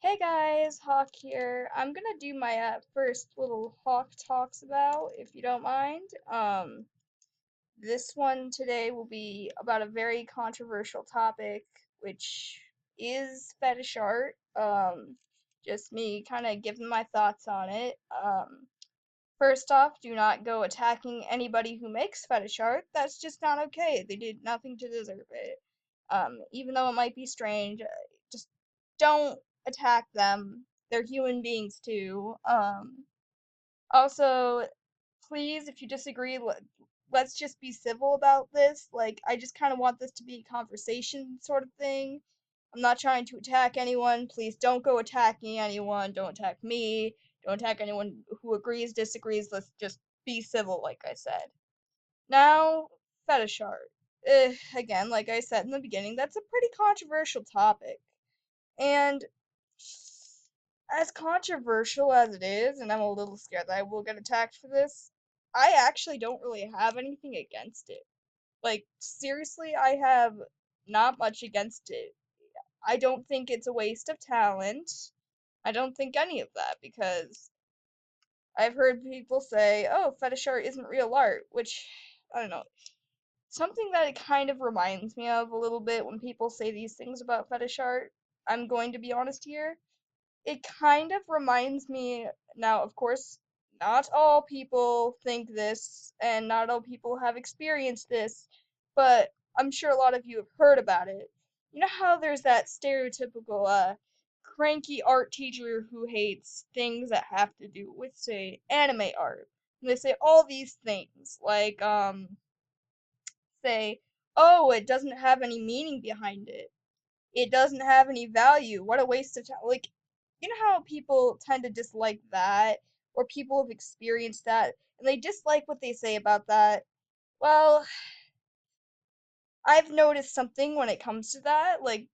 Hey guys, Hawk here. I'm gonna do my first little Hawk talks about, if you don't mind. This one today will be about a very controversial topic, which is fetish art. Just me kind of giving my thoughts on it. First off, do not go attacking anybody who makes fetish art. That's just not okay. They did nothing to deserve it. Even though it might be strange, just don't attack them. They're human beings too. Also, please, if you disagree, let's just be civil about this. Like, I just kind of want this to be a conversation sort of thing. I'm not trying to attack anyone. Please don't go attacking anyone. Don't attack me. Don't attack anyone who agrees, disagrees. Let's just be civil, like I said. Now, fetish art. Again, like I said in the beginning, that's a pretty controversial topic. And as controversial as it is, and I'm a little scared that I will get attacked for this, I actually don't really have anything against it. Like, seriously, I have not much against it. I don't think it's a waste of talent. I don't think any of that because I've heard people say, oh, fetish art isn't real art, which, I don't know. Something that it kind of reminds me of a little bit when people say these things about fetish art, I'm going to be honest here, it kind of reminds me now, of course, not all people think this, and not all people have experienced this, but I'm sure a lot of you have heard about it. You know how there's that stereotypical, cranky art teacher who hates things that have to do with, say, anime art. And they say all these things, like, say, oh, it doesn't have any meaning behind it. It doesn't have any value. What a waste of time. Like, you know how people tend to dislike that, or people have experienced that, and they dislike what they say about that? Well, I've noticed something when it comes to that. Like,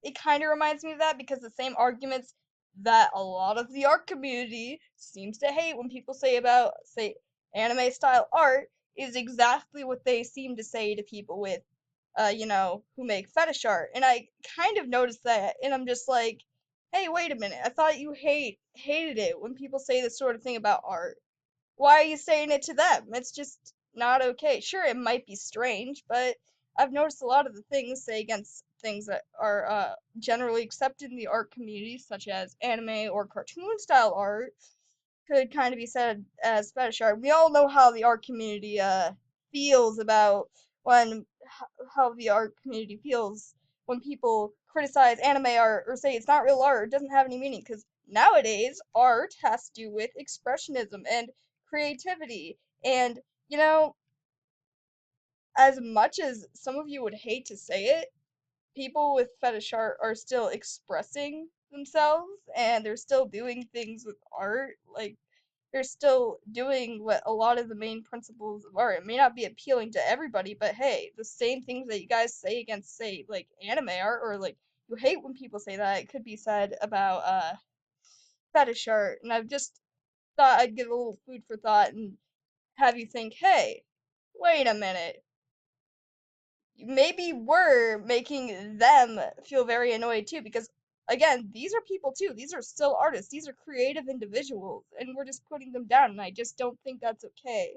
it kind of reminds me of that because the same arguments that a lot of the art community seems to hate when people say about, say, anime style art is exactly what they seem to say to people with, who make fetish art. And I kind of noticed that, and I'm just like, hey, wait a minute. I thought you hated it when people say this sort of thing about art. Why are you saying it to them? It's just not okay. Sure, it might be strange, but I've noticed a lot of the things say against things that are generally accepted in the art community, such as anime or cartoon style art, could kind of be said as fetish art. We all know how the art community feels about when how the art community feels when people criticize anime art or say it's not real art, it doesn't have any meaning. Because nowadays, art has to do with expressionism and creativity. And, you know, as much as some of you would hate to say it, people with fetish art are still expressing themselves and they're still doing things with art. Like, they're still doing what a lot of the main principles of art. It may not be appealing to everybody, but hey, the same things that you guys say against, say, like anime art, or like you hate when people say that, it could be said about fetish art. And I've just thought I'd give a little food for thought and have you think, hey, wait a minute. Maybe we're making them feel very annoyed too, because again, these are people too. These are still artists. These are creative individuals, and we're just putting them down, and I just don't think that's okay.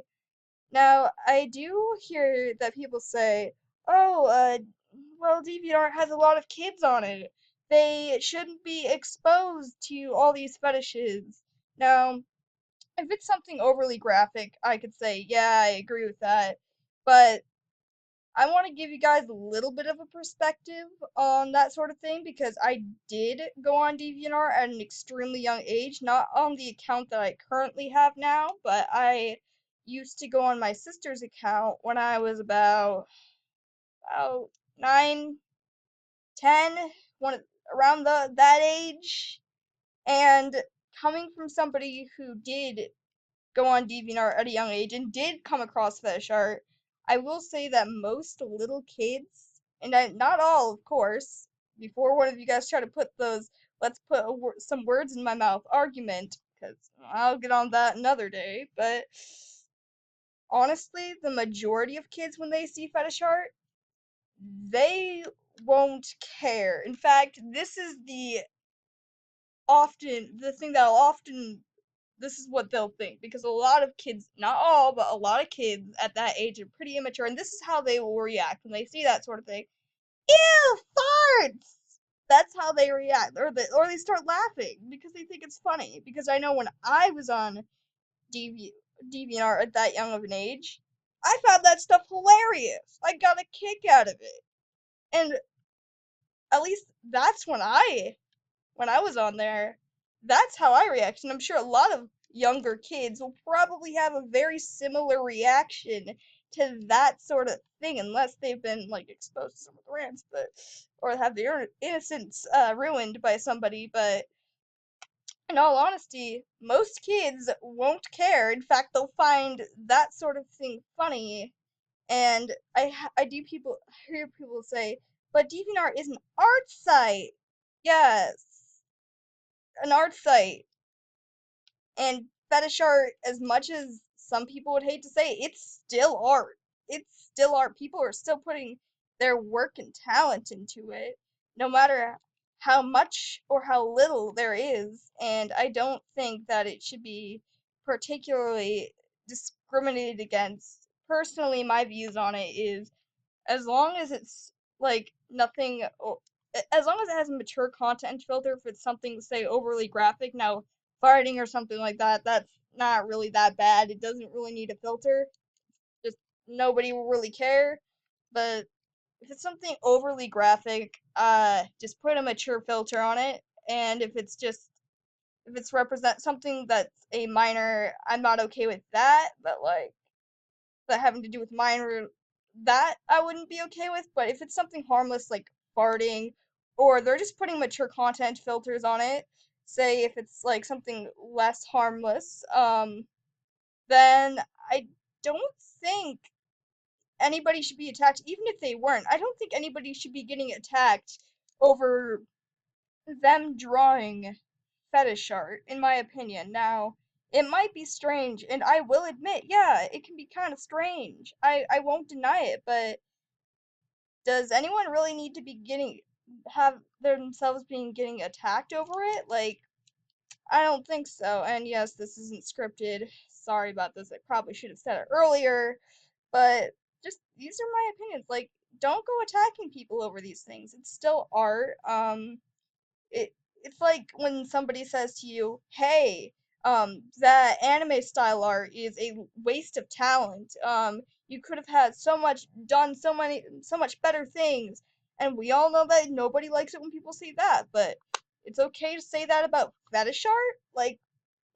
Now, I do hear that people say, "Oh, well, DeviantArt has a lot of kids on it. They shouldn't be exposed to all these fetishes." Now, if it's something overly graphic, I could say, "Yeah, I agree with that." But I want to give you guys a little bit of a perspective on that sort of thing because I did go on DeviantArt at an extremely young age, not on the account that I currently have now, but I used to go on my sister's account when I was about 9, 10, around that age. And coming from somebody who did go on DeviantArt at a young age and did come across fetish art, I will say that most little kids, and not all, of course, before one of you guys try to put those let's put some words in my mouth argument, because I'll get on that another day, but honestly, the majority of kids, when they see fetish art, they won't care. In fact, this is the often the thing that'll often this is what they'll think because a lot of kids, not all, but a lot of kids at that age are pretty immature, and this is how they will react when they see that sort of thing. Ew, farts! That's how they react, or they start laughing because they think it's funny. Because I know when I was on DV, DeviantArt at that young of an age, I found that stuff hilarious. I got a kick out of it, and at least that's when I was on there, that's how I react. And I'm sure a lot of younger kids will probably have a very similar reaction to that sort of thing, unless they've been like exposed to some of the rants, but or have their innocence ruined by somebody. But in all honesty, most kids won't care. In fact, they'll find that sort of thing funny. And I do people hear people say, but DeviantArt is an art site. Yes, an art site. And fetish art, as much as some people would hate to say, it's still art. It's still art. People are still putting their work and talent into it, no matter how much or how little there is. And I don't think that it should be particularly discriminated against. Personally, my views on it is as long as it's like nothing as long as it has a mature content filter. If it's something, say, overly graphic, now farting or something like that, that's not really that bad. It doesn't really need a filter. Just nobody will really care. But if it's something overly graphic, just put a mature filter on it. And if it's represent something that's a minor, I'm not okay with that. But like that having to do with minor, that I wouldn't be okay with. But if it's something harmless like farting, or they're just putting mature content filters on it, say if it's like something less harmless, then I don't think anybody should be attacked, even if they weren't. I don't think anybody should be getting attacked over them drawing fetish art, in my opinion. Now, it might be strange, and I will admit, yeah, it can be kind of strange. I won't deny it, but does anyone really need to be have themselves being getting attacked over it? Like, I don't think so. And yes, this isn't scripted. Sorry about this. I probably should have said it earlier, but just these are my opinions. Like, don't go attacking people over these things. It's still art. It it's like when somebody says to you, "Hey, that anime style art is a waste of talent. You could have had so much better things." And we all know that nobody likes it when people say that, but it's okay to say that about fetish art? Like,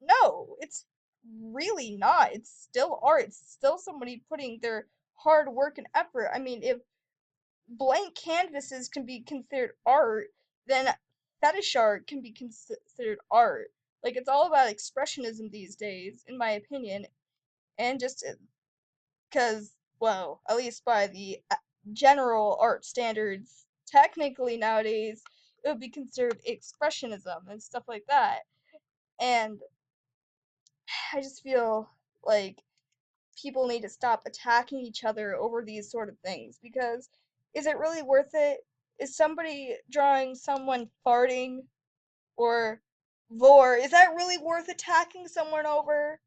no, it's really not. It's still art. It's still somebody putting their hard work and effort. I mean, if blank canvases can be considered art, then fetish art can be considered art. Like, it's all about expressionism these days, in my opinion, and just because, well, at least by the general art standards, technically nowadays, it would be considered expressionism and stuff like that. And I just feel like people need to stop attacking each other over these sort of things because is it really worth it? Is somebody drawing someone farting or vor, is that really worth attacking someone over?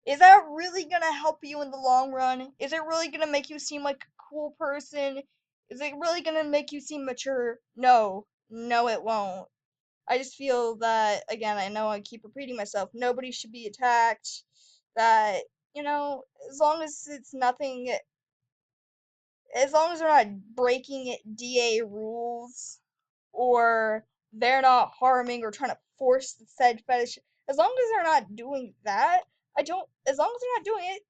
Is that really gonna help you in the long run? Is it really gonna make you seem like a cool person? Is it really gonna make you seem mature? No. No, it won't. I just feel that, again, I know I keep repeating myself, nobody should be attacked. That, as long as it's nothing, as long as they're not breaking DA rules or they're not harming or trying to force the said fetish, as long as they're not doing that, as long as they're not doing it,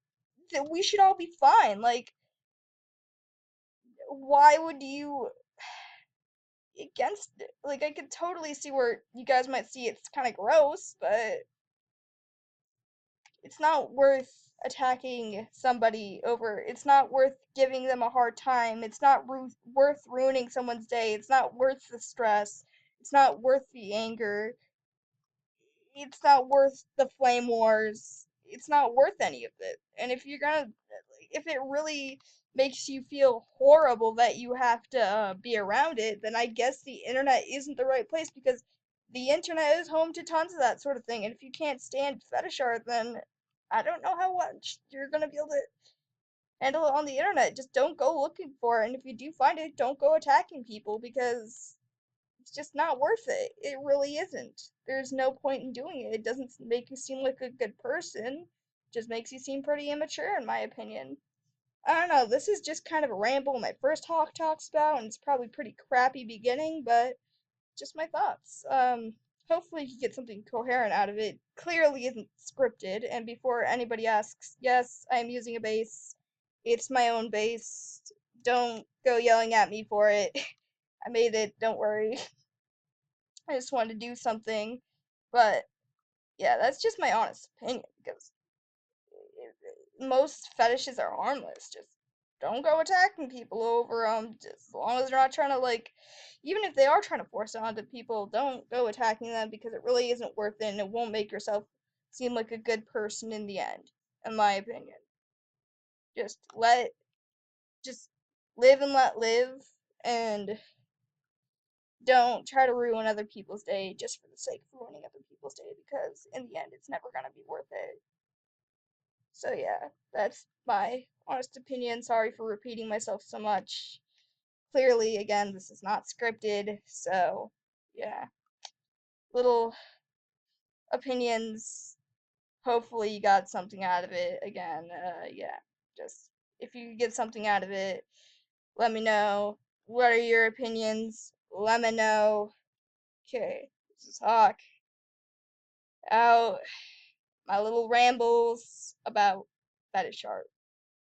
then we should all be fine. Like, why would you against it? Like, I could totally see where you guys might see it's kind of gross, but it's not worth attacking somebody over. It's not worth giving them a hard time. It's not worth ruining someone's day. It's not worth the stress. It's not worth the anger. It's not worth the flame wars. It's not worth any of it. And if it really makes you feel horrible that you have to be around it, then I guess the internet isn't the right place because the internet is home to tons of that sort of thing, and if you can't stand fetish art, then I don't know how much you're gonna be able to handle it on the internet. Just don't go looking for it, and if you do find it, don't go attacking people because it's just not worth it. It really isn't. There's no point in doing it. It doesn't make you seem like a good person. It just makes you seem pretty immature, in my opinion. I don't know. This is just kind of a ramble my first Hawk talks about, and it's probably pretty crappy beginning, but just my thoughts. Hopefully you get something coherent out of it. Clearly isn't scripted, and before anybody asks, yes, I am using a bass. It's my own bass. Don't go yelling at me for it. I made it, don't worry. I just wanted to do something. But yeah, that's just my honest opinion because most fetishes are harmless. Just don't go attacking people over them. Just as long as they're not trying to like, even if they are trying to force it onto people, don't go attacking them because it really isn't worth it and it won't make yourself seem like a good person in the end, in my opinion. Just let, just live and let live, and don't try to ruin other people's day just for the sake of ruining other people's day because in the end it's never gonna be worth it. So yeah, that's my honest opinion. Sorry for repeating myself so much. Clearly, again, this is not scripted, so yeah. Little opinions. Hopefully you got something out of it. Again, yeah. Just if you get something out of it, let me know. What are your opinions? Let me know. Okay, this is Hawk. Out. My little rambles about fetish art.